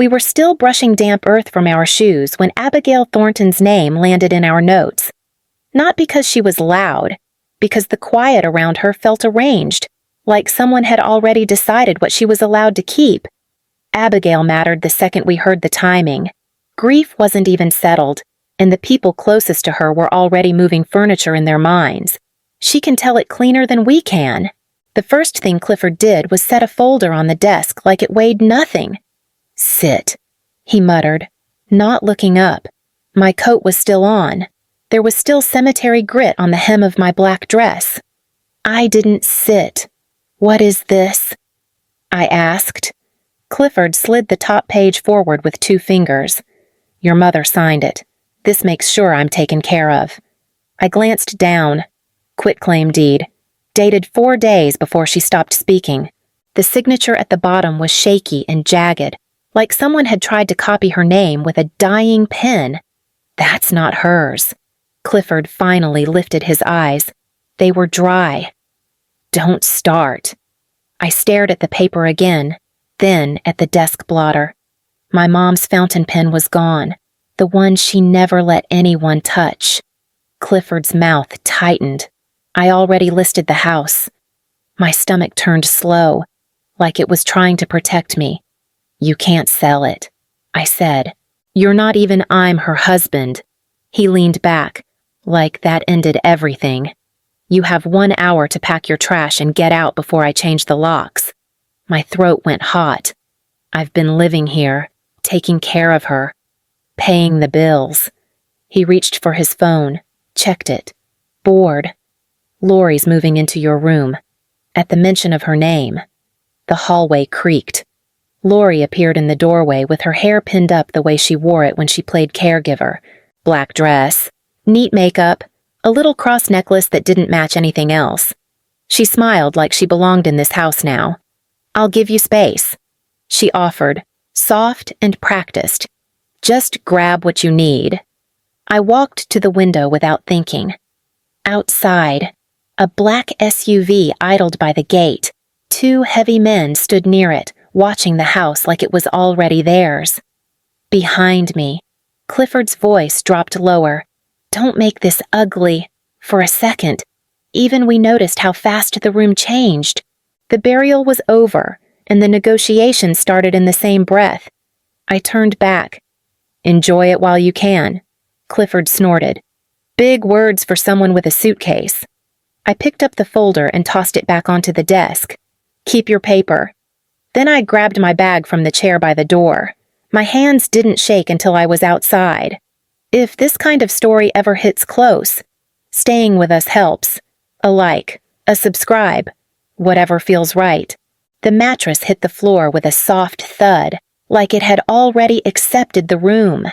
We were still brushing damp earth from our shoes when Abigail Thornton's name landed in our notes. Not because she was loud, because the quiet around her felt arranged, like someone had already decided what she was allowed to keep. Abigail mattered the second we heard the timing. Grief wasn't even settled, and the people closest to her were already moving furniture in their minds. She can tell it cleaner than we can. The first thing Clifford did was set a folder on the desk like it weighed nothing. "Sit," he muttered, not looking up. My coat was still on. There was still cemetery grit on the hem of my black dress. I didn't sit. "What is this?" I asked. Clifford slid the top page forward with 2 fingers. "Your mother signed it. This makes sure I'm taken care of." I glanced down. Quitclaim deed. Dated 4 days before she stopped speaking. The signature at the bottom was shaky and jagged, like someone had tried to copy her name with a dying pen. That's not hers. Clifford finally lifted his eyes. They were dry. "Don't start." I stared at the paper again, then at the desk blotter. My mom's fountain pen was gone, the one she never let anyone touch. Clifford's mouth tightened. I already listed the house. My stomach turned slow, like it was trying to protect me. "You can't sell it," I said. "You're not even I'm her husband." He leaned back, like that ended everything. "You have 1 hour to pack your trash and get out before I change the locks." My throat went hot. I've been living here, taking care of her, paying the bills. He reached for his phone, checked it. "Bored. Lori's moving into your room." At the mention of her name, the hallway creaked. Lori appeared in the doorway with her hair pinned up the way she wore it when she played caregiver. Black dress, neat makeup, a little cross necklace that didn't match anything else. She smiled like she belonged in this house now. "I'll give you space," she offered, soft and practiced. "Just grab what you need." I walked to the window without thinking. Outside, a black SUV idled by the gate. 2 heavy men stood near it, watching the house like it was already theirs. Behind me, Clifford's voice dropped lower. "Don't make this ugly." For a second, even we noticed how fast the room changed. The burial was over, and the negotiation started in the same breath. I turned back. "Enjoy it while you can," Clifford snorted. Big words for someone with a suitcase. I picked up the folder and tossed it back onto the desk. "Keep your paper." Then I grabbed my bag from the chair by the door. My hands didn't shake until I was outside. If this kind of story ever hits close, staying with us helps. A like, a subscribe, whatever feels right. The mattress hit the floor with a soft thud, like it had already accepted the room.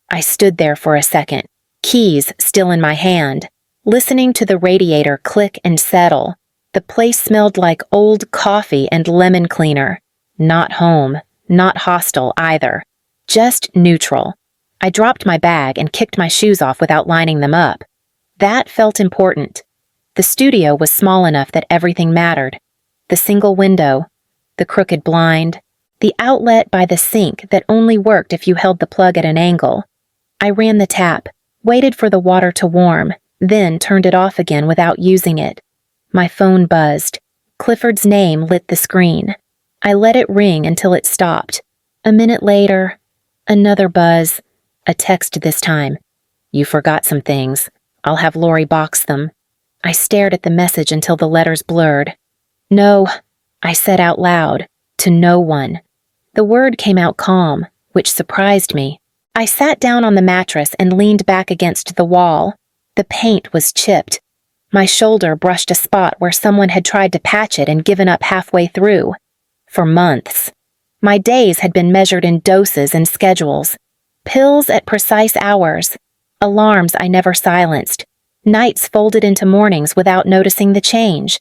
I stood there for a second, keys still in my hand, listening to the radiator click and settle. The place smelled like old coffee and lemon cleaner. Not home, not hostile either. Just neutral. I dropped my bag and kicked my shoes off without lining them up. That felt important. The studio was small enough that everything mattered. The single window, the crooked blind, the outlet by the sink that only worked if you held the plug at an angle. I ran the tap, waited for the water to warm, then turned it off again without using it. My phone buzzed. Clifford's name lit the screen. I let it ring until it stopped. A minute later, another buzz. A text this time. "You forgot some things. I'll have Lori box them." I stared at the message until the letters blurred. "No," I said out loud, to no one. The word came out calm, which surprised me. I sat down on the mattress and leaned back against the wall. The paint was chipped. My shoulder brushed a spot where someone had tried to patch it and given up halfway through. For months. My days had been measured in doses and schedules. Pills at precise hours. Alarms I never silenced. Nights folded into mornings without noticing the change.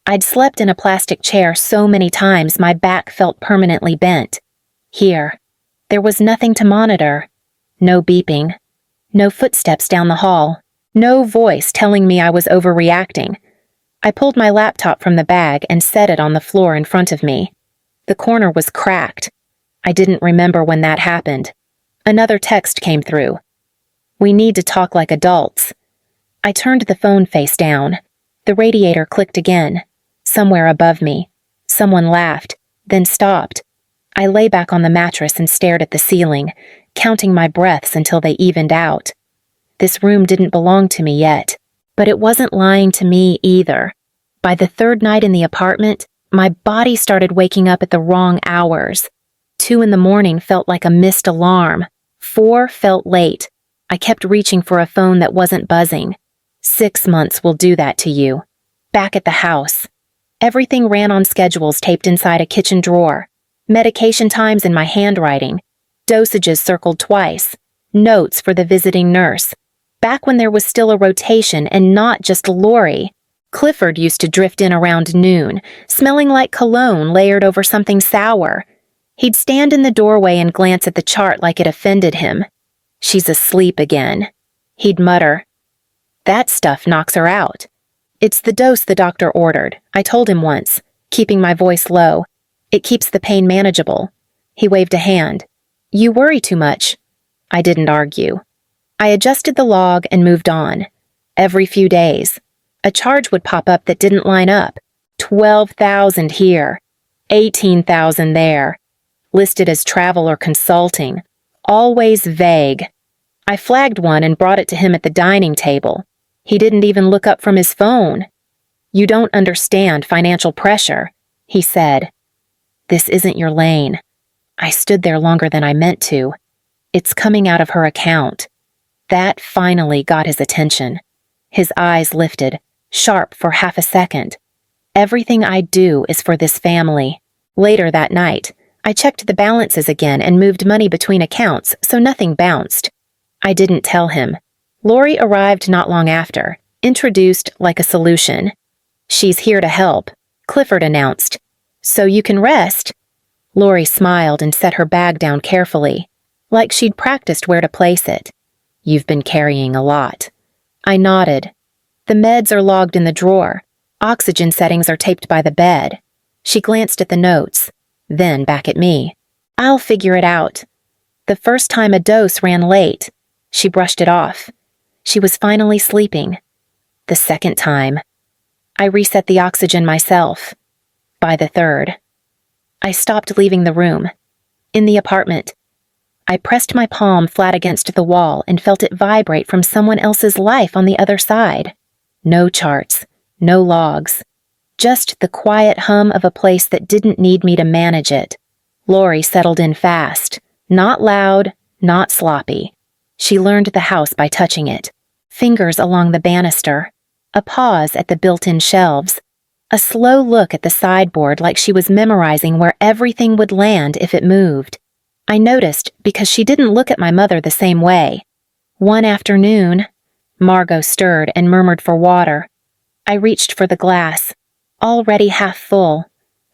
I'd slept in a plastic chair so many times my back felt permanently bent. Here, there was nothing to monitor. No beeping. No footsteps down the hall. No voice telling me I was overreacting. I pulled my laptop from the bag and set it on the floor in front of me. The corner was cracked. I didn't remember when that happened. Another text came through. We need to talk like adults. I turned the phone face down. The radiator clicked again. Somewhere above me. Someone laughed, then stopped. I lay back on the mattress and stared at the ceiling, counting my breaths until they evened out. This room didn't belong to me yet, but it wasn't lying to me either. By the third night in the apartment, my body started waking up at the wrong hours. 2 in the morning felt like a missed alarm. 4 felt late. I kept reaching for a phone that wasn't buzzing. 6 months will do that to you. Back at the house. Everything ran on schedules taped inside a kitchen drawer. Medication times in my handwriting. Dosages circled twice. Notes for the visiting nurse. Back when there was still a rotation and not just Lori. Clifford used to drift in around noon, smelling like cologne layered over something sour. He'd stand in the doorway and glance at the chart like it offended him. She's asleep again. He'd mutter, "That stuff knocks her out." "It's the dose the doctor ordered," I told him once, keeping my voice low. "It keeps the pain manageable." He waved a hand. "You worry too much." I didn't argue. I adjusted the log and moved on. Every few days, a charge would pop up that didn't line up. 12,000 here, 18,000 there, listed as travel or consulting, always vague. I flagged one and brought it to him at the dining table. He didn't even look up from his phone. "You don't understand financial pressure," he said. "This isn't your lane." I stood there longer than I meant to. "It's coming out of her account." That finally got his attention. His eyes lifted, sharp for half a second. "Everything I do is for this family." Later that night, I checked the balances again and moved money between accounts so nothing bounced. I didn't tell him. Lori arrived not long after, introduced like a solution. "She's here to help," Clifford announced. "So you can rest." Lori smiled and set her bag down carefully, like she'd practiced where to place it. "You've been carrying a lot." I nodded. "The meds are logged in the drawer. Oxygen settings are taped by the bed." She glanced at the notes, then back at me. "I'll figure it out." The first time a dose ran late, she brushed it off. She was finally sleeping. The second time, I reset the oxygen myself. By the third, I stopped leaving the room. In the apartment, I pressed my palm flat against the wall and felt it vibrate from someone else's life on the other side. No charts, no logs. Just the quiet hum of a place that didn't need me to manage it. Lori settled in fast. Not loud, not sloppy. She learned the house by touching it. Fingers along the banister. A pause at the built-in shelves. A slow look at the sideboard like she was memorizing where everything would land if it moved. I noticed because she didn't look at my mother the same way. One afternoon, Margot stirred and murmured for water. I reached for the glass. Already half full,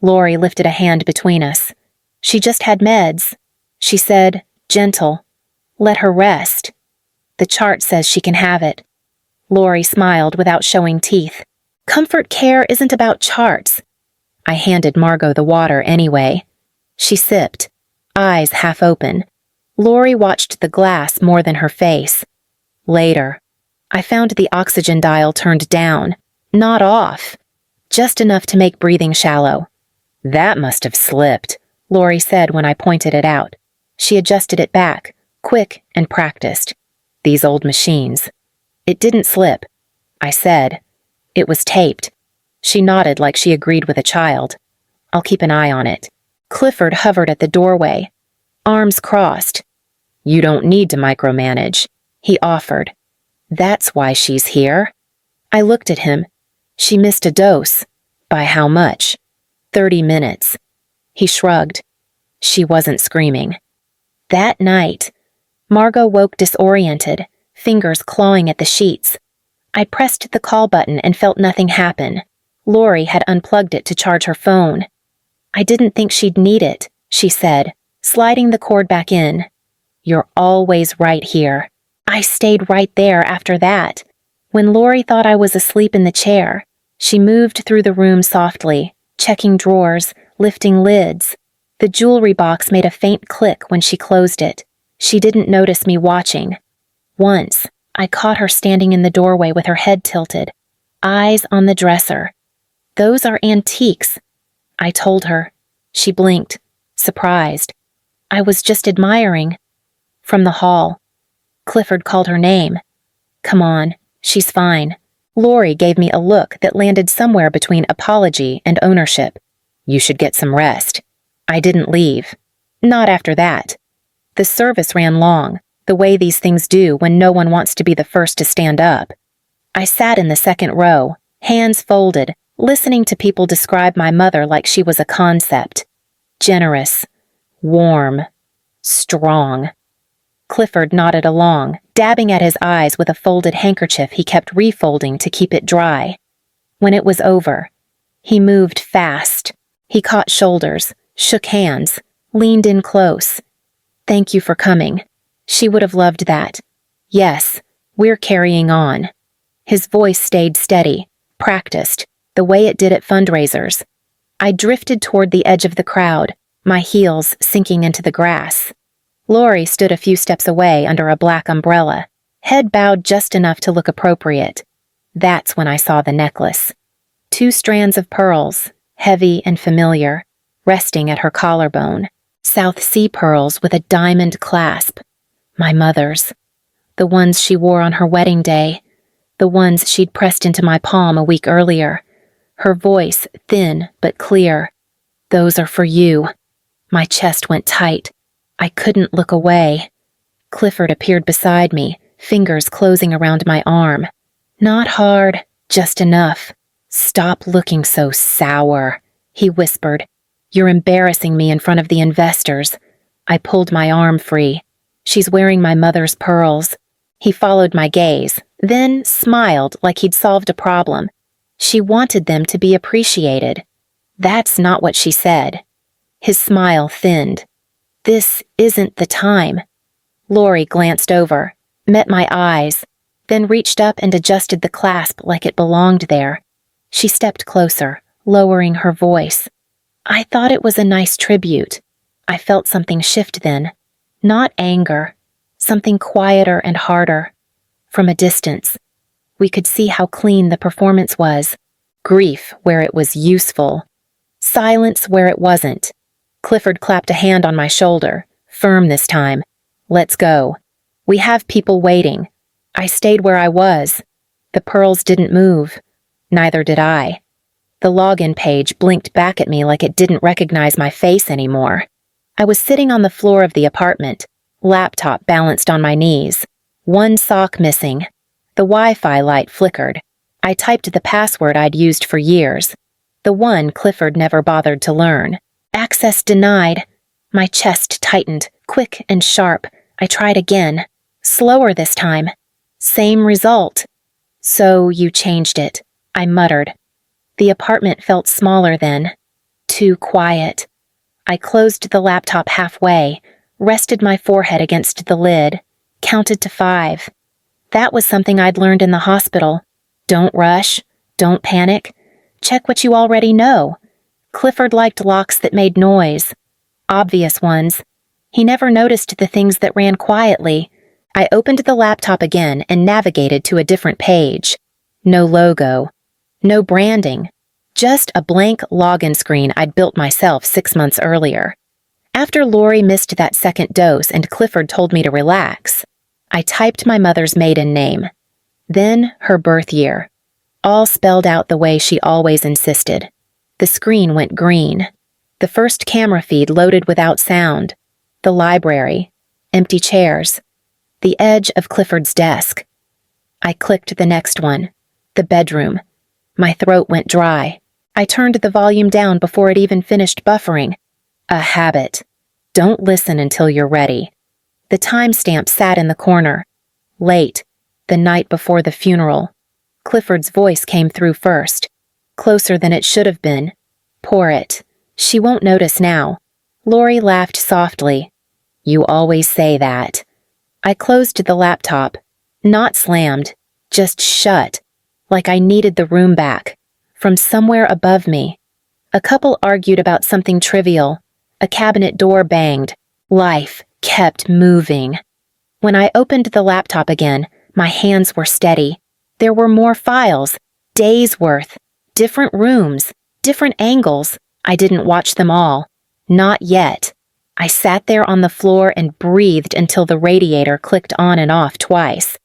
Lori lifted a hand between us. "She just had meds," she said, gentle. "Let her rest. The chart says she can have it." Lori smiled without showing teeth. "Comfort care isn't about charts." I handed Margot the water anyway. She sipped, eyes half open. Lori watched the glass more than her face. Later, I found the oxygen dial turned down, not off, just enough to make breathing shallow. "That must have slipped," Lori said when I pointed it out. She adjusted it back, quick and practiced. "These old machines." "It didn't slip," I said. "It was taped." She nodded like she agreed with a child. "I'll keep an eye on it." Clifford hovered at the doorway, arms crossed. "You don't need to micromanage," he offered. "That's why she's here." I looked at him. She missed a dose. By how much? 30 minutes. He shrugged. She wasn't screaming. That night, Margot woke disoriented, fingers clawing at the sheets. I pressed the call button and felt nothing happen. Lori had unplugged it to charge her phone. "I didn't think she'd need it," she said, sliding the cord back in. "You're always right here." I stayed right there after that. When Lori thought I was asleep in the chair, she moved through the room softly, checking drawers, lifting lids. The jewelry box made a faint click when she closed it. She didn't notice me watching. Once, I caught her standing in the doorway with her head tilted, eyes on the dresser. "Those are antiques," I told her. She blinked, surprised. "I was just admiring." From the hall, Clifford called her name. "Come on, she's fine." Lori gave me a look that landed somewhere between apology and ownership. "You should get some rest." I didn't leave. Not after that. The service ran long, the way these things do when no one wants to be the first to stand up. I sat in the second row, hands folded, listening to people describe my mother like she was a concept. Generous, warm, strong. Clifford nodded along, dabbing at his eyes with a folded handkerchief he kept refolding to keep it dry. When it was over, he moved fast. He caught shoulders, shook hands, leaned in close. "Thank you for coming." She would have loved that. "Yes, we're carrying on." His voice stayed steady, practiced, the way it did at fundraisers. I drifted toward the edge of the crowd, my heels sinking into the grass. Lori stood a few steps away under a black umbrella, head bowed just enough to look appropriate. That's when I saw the necklace. 2 strands of pearls, heavy and familiar, resting at her collarbone. South Sea pearls with a diamond clasp. My mother's. The ones she wore on her wedding day. The ones she'd pressed into my palm a week earlier. Her voice thin but clear. "Those are for you." My chest went tight. I couldn't look away. Clifford appeared beside me, fingers closing around my arm. "Not hard, just enough." "Stop looking so sour," he whispered. "You're embarrassing me in front of the investors." I pulled my arm free. "She's wearing my mother's pearls." He followed my gaze, then smiled like he'd solved a problem. "She wanted them to be appreciated." That's not what she said. His smile thinned. "This isn't the time." Lori glanced over, met my eyes, then reached up and adjusted the clasp like it belonged there. She stepped closer, lowering her voice. I thought it was a nice tribute. I felt something shift then. Not anger, something quieter and harder. From a distance, we could see how clean the performance was. Grief where it was useful. Silence where it wasn't. Clifford clapped a hand on my shoulder, firm this time. "Let's go. We have people waiting." I stayed where I was. The pearls didn't move. Neither did I. The login page blinked back at me like it didn't recognize my face anymore. I was sitting on the floor of the apartment, laptop balanced on my knees. 1 sock missing. The Wi-Fi light flickered. I typed the password I'd used for years. The one Clifford never bothered to learn. "Access denied." My chest tightened, quick and sharp. I tried again. Slower this time. Same result. "So you changed it," I muttered. The apartment felt smaller then. Too quiet. I closed the laptop halfway, rested my forehead against the lid, counted to 5. That was something I'd learned in the hospital. Don't rush. Don't panic. Check what you already know. Clifford liked locks that made noise. Obvious ones. He never noticed the things that ran quietly. I opened the laptop again and navigated to a different page. No logo. No branding. Just a blank login screen I'd built myself 6 months earlier. After Lori missed that second dose and Clifford told me to relax, I typed my mother's maiden name. Then her birth year. All spelled out the way she always insisted. The screen went green. The first camera feed loaded without sound. The library. Empty chairs. The edge of Clifford's desk. I clicked the next one. The bedroom. My throat went dry. I turned the volume down before it even finished buffering. A habit. Don't listen until you're ready. The timestamp sat in the corner. Late. The night before the funeral. Clifford's voice came through first. Closer than it should have been. Pour it. She won't notice now. Lori laughed softly. You always say that. I closed the laptop. Not slammed. Just shut. Like I needed the room back. From somewhere above me. A couple argued about something trivial. A cabinet door banged. Life kept moving. When I opened the laptop again, my hands were steady. There were more files, days worth, different rooms, different angles. I didn't watch them all. Not yet. I sat there on the floor and breathed until the radiator clicked on and off twice.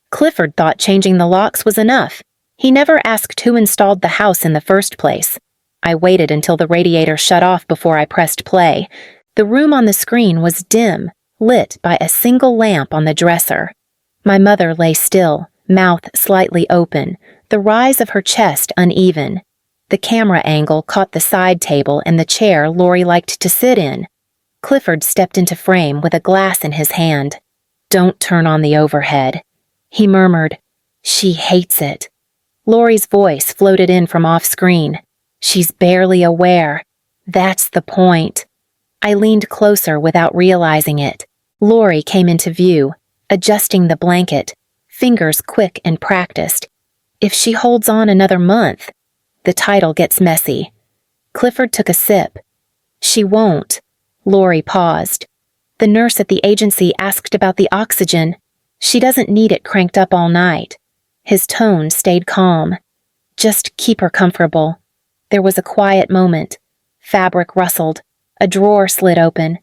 Clifford thought changing the locks was enough. He never asked who installed the house in the first place. I waited until the radiator shut off before I pressed play. The room on the screen was dim, lit by a single lamp on the dresser. My mother lay still, mouth slightly open, the rise of her chest uneven. The camera angle caught the side table and the chair Lori liked to sit in. Clifford stepped into frame with a glass in his hand. "Don't turn on the overhead." He murmured, "She hates it." Lori's voice floated in from off-screen. "She's barely aware. That's the point." I leaned closer without realizing it. Lori came into view, adjusting the blanket, fingers quick and practiced. "If she holds on another month." The title gets messy. Clifford took a sip. "She won't." Lori paused. "The nurse at the agency asked about the oxygen. She doesn't need it cranked up all night." His tone stayed calm. "Just keep her comfortable." There was a quiet moment. Fabric rustled. A drawer slid open.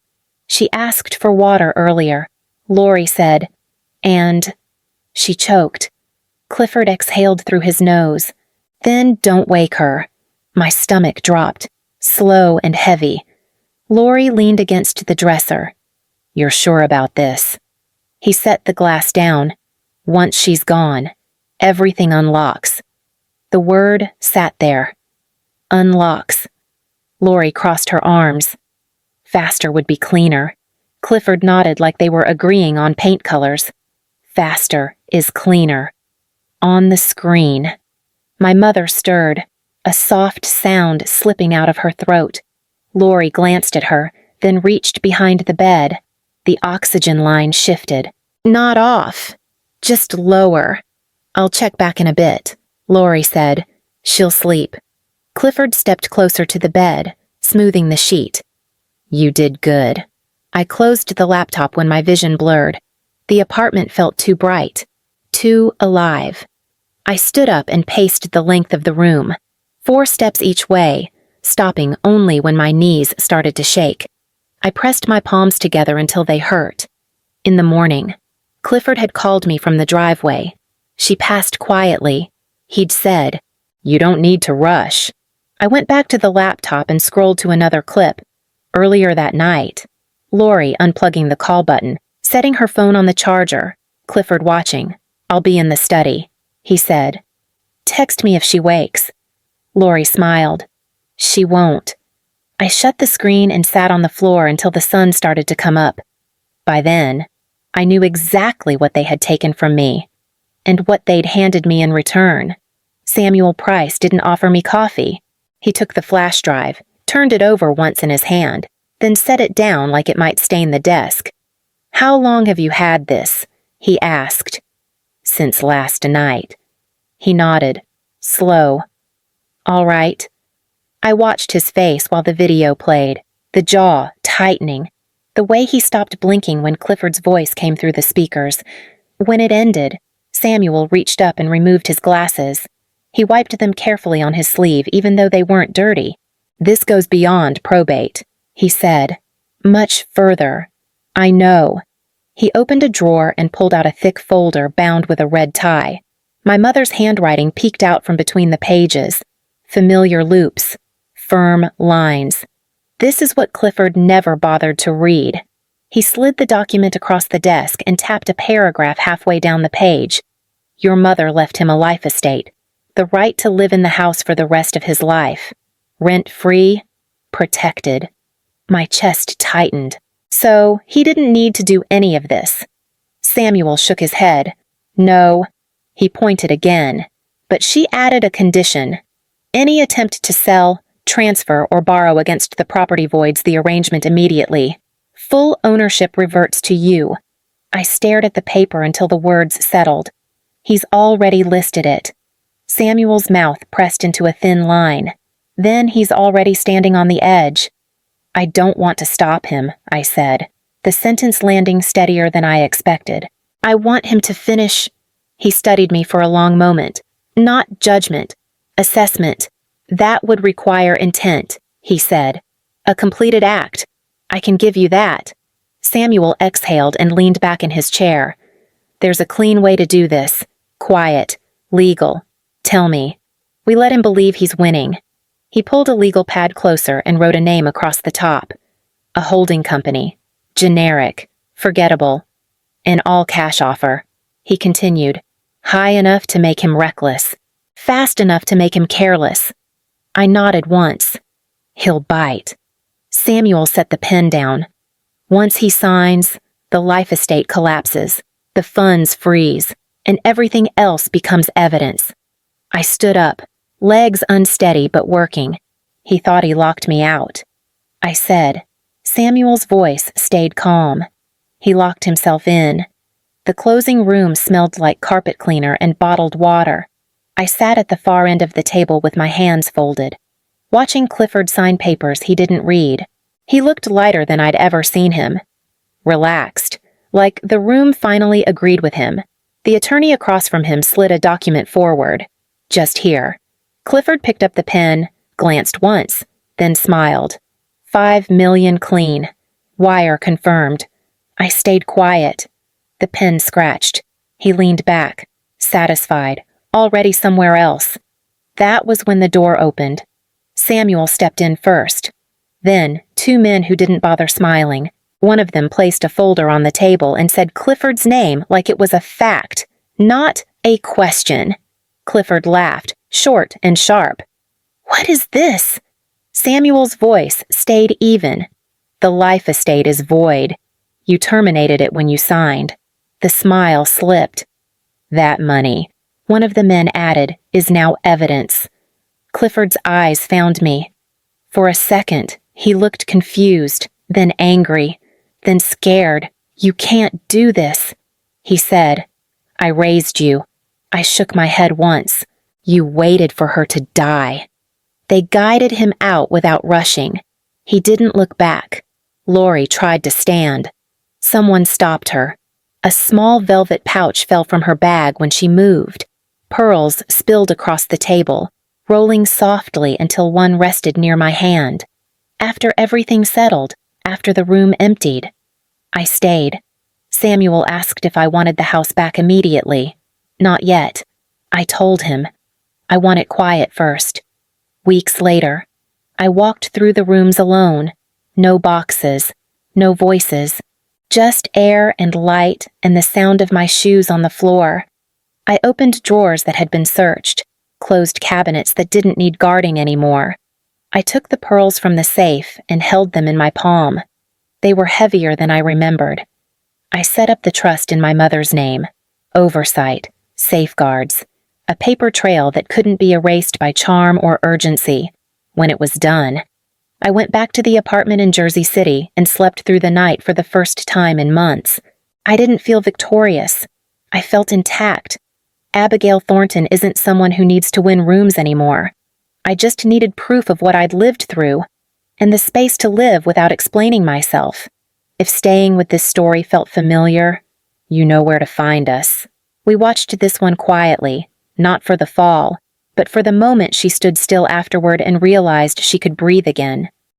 "She asked for water earlier," Lori said. "And—" She choked. Clifford exhaled through his nose. "Then don't wake her." My stomach dropped, slow and heavy. Lori leaned against the dresser. "You're sure about this?" He set the glass down. "Once she's gone, everything unlocks." The word sat there. Unlocks. Lori crossed her arms. Faster would be cleaner. Clifford nodded like they were agreeing on paint colors. Faster is cleaner. On the screen. My mother stirred, a soft sound slipping out of her throat. Lori glanced at her, then reached behind the bed. The oxygen line shifted. "Not off. Just lower." "I'll check back in a bit," Lori said. "She'll sleep." Clifford stepped closer to the bed, smoothing the sheet. "You did good." I closed the laptop when my vision blurred. The apartment felt too bright, too alive. I stood up and paced the length of the room, 4 steps each way, stopping only when my knees started to shake. I pressed my palms together until they hurt. In the morning, Clifford had called me from the driveway. She passed quietly. He'd said, "You don't need to rush." I went back to the laptop and scrolled to another clip. Earlier that night, Lori unplugging the call button, setting her phone on the charger, Clifford watching. "I'll be in the study," he said. "Text me if she wakes." Lori smiled. "She won't." I shut the screen and sat on the floor until the sun started to come up. By then, I knew exactly what they had taken from me, and what they'd handed me in return. Samuel Price didn't offer me coffee. He took the flash drive, turned it over once in his hand, then set it down like it might stain the desk. "How long have you had this?" he asked. "Since last night." He nodded, slow. "All right." I watched his face while the video played, the jaw tightening, the way he stopped blinking when Clifford's voice came through the speakers. When it ended, Samuel reached up and removed his glasses. He wiped them carefully on his sleeve, even though they weren't dirty. "This goes beyond probate," he said. "Much further. I know." He opened a drawer and pulled out a thick folder bound with a red tie. My mother's handwriting peeked out from between the pages. Familiar loops. Firm lines. This is what Clifford never bothered to read. He slid the document across the desk and tapped a paragraph halfway down the page. "Your mother left him a life estate. The right to live in the house for the rest of his life. Rent-free, protected." My chest tightened. So he didn't need to do any of this. Samuel shook his head. "No." He pointed again. But she added a condition. "Any attempt to sell, transfer, or borrow against the property voids the arrangement immediately. Full ownership reverts to you." I stared at the paper until the words settled. He's already listed it. Samuel's mouth pressed into a thin line. Then he's already standing on the edge. I don't want to stop him, I said, the sentence landing steadier than I expected. I want him to finish. He studied me for a long moment. Not judgment. Assessment. That would require intent, he said. A completed act. I can give you that. Samuel exhaled and leaned back in his chair. There's a clean way to do this. Quiet. Legal. Tell me. We let him believe he's winning. He pulled a legal pad closer and wrote a name across the top. A holding company. Generic. Forgettable. An all-cash offer. He continued. High enough to make him reckless. Fast enough to make him careless. I nodded once. He'll bite. Samuel set the pen down. Once he signs, the life estate collapses, the funds freeze, and everything else becomes evidence. I stood up, legs unsteady but working. He thought he locked me out. I said. Samuel's voice stayed calm. He locked himself in. The closing room smelled like carpet cleaner and bottled water. I sat at the far end of the table with my hands folded, watching Clifford sign papers he didn't read. He looked lighter than I'd ever seen him. Relaxed, like the room finally agreed with him. The attorney across from him slid a document forward. Just here. Clifford picked up the pen, glanced once, then smiled. 5 million clean. Wire confirmed. I stayed quiet. The pen scratched. He leaned back, satisfied, already somewhere else. That was when the door opened. Samuel stepped in first. Then, 2 men who didn't bother smiling. One of them placed a folder on the table and said Clifford's name like it was a fact, not a question. Clifford laughed, short and sharp. What is this? Samuel's voice stayed even. The life estate is void. You terminated it when you signed. The smile slipped. That money, one of the men added, is now evidence. Clifford's eyes found me. For a second, he looked confused, then angry, then scared. You can't do this, he said. I raised you. I shook my head once. You waited for her to die. They guided him out without rushing. He didn't look back. Lori tried to stand. Someone stopped her. A small velvet pouch fell from her bag when she moved. Pearls spilled across the table, rolling softly until one rested near my hand. After everything settled, after the room emptied, I stayed. Samuel asked if I wanted the house back immediately. Not yet. I told him. I want it quiet first. Weeks later, I walked through the rooms alone. No boxes, no voices, just air and light and the sound of my shoes on the floor. I opened drawers that had been searched, closed cabinets that didn't need guarding anymore. I took the pearls from the safe and held them in my palm. They were heavier than I remembered. I set up the trust in my mother's name. Oversight, safeguards, a paper trail that couldn't be erased by charm or urgency. When it was done, I went back to the apartment in Jersey City and slept through the night for the first time in months. I didn't feel victorious. I felt intact. Abigail Thornton isn't someone who needs to win rooms anymore. I just needed proof of what I'd lived through, and the space to live without explaining myself. If staying with this story felt familiar, you know where to find us. We watched this one quietly, not for the fall, but for the moment she stood still afterward and realized she could breathe again.